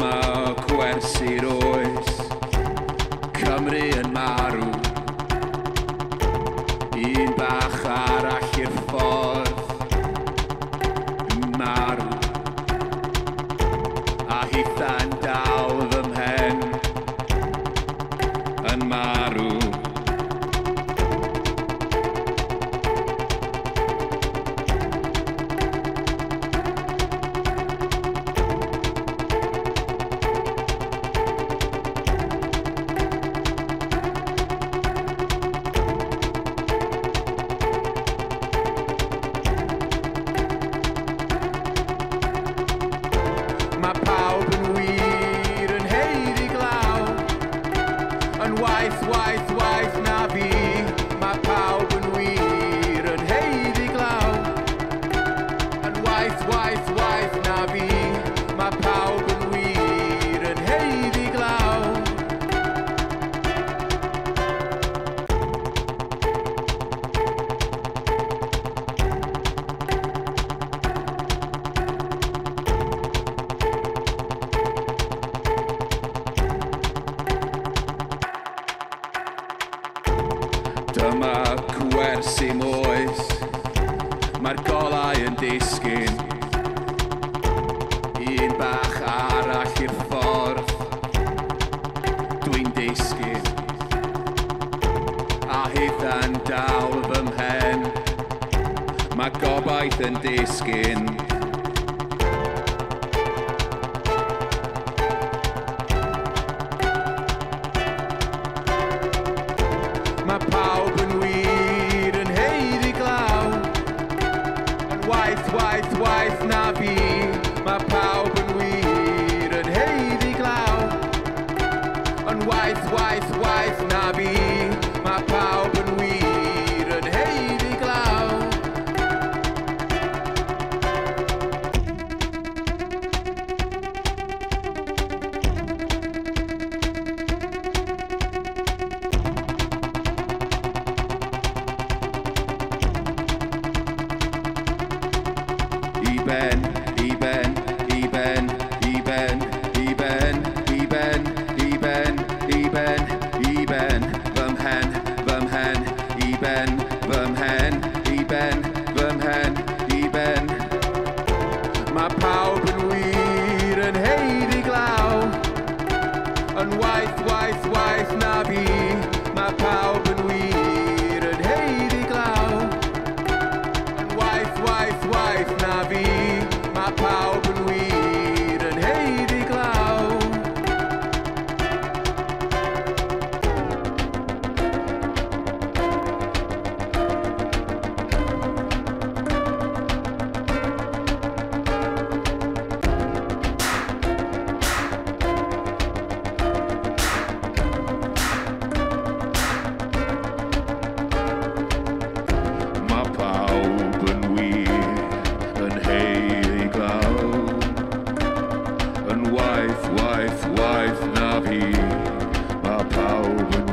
Dyma gwersi'r oes, Cymru yn marw. Un bach arall i'r ffordd yn marw. A hitha'n dal fy mhen yn marw. Mae pawb yn wir yn heiddi glaw, yn waith, waith, waith na fi. Mae pawb yn wir yn heiddi glaw, yn waith, waith, waith na fi. Mae pawb yn wir yn heiddi glaw. Dyma gwersi moes, mae'r golau yn disgyn. Un bach arall i'r ffordd, dwi'n disgyn. A hitha'n dal fy mhen, mae gobaith yn disgyn. Mae pawb yn wir yn heiddi glaw, yn waith, waith, waith na fi. Mae pawb yn wir yn heiddi glaw, yn waith, waith, waith na fi. Mae pawb yn wir yn heiddi glaw. I ben, i ben, i ben, i ben, i ben, i ben, i ben, i ben, i ben, fy mhen, fy mhen, i ben, fy mhen, i ben, fy mhen, i ben. Mae pawb yn wir yn heiddi glaw, yn waith, waith, waith na fi. Mae pawb yn wir yn heiddi glaw, yn waith, waith, waith na fi. Mae pawb yn wir yn heiddi glaw. Mae pawb yn wir yn heiddi glaw, yn waith, waith, waith na fi. Mae pawb yn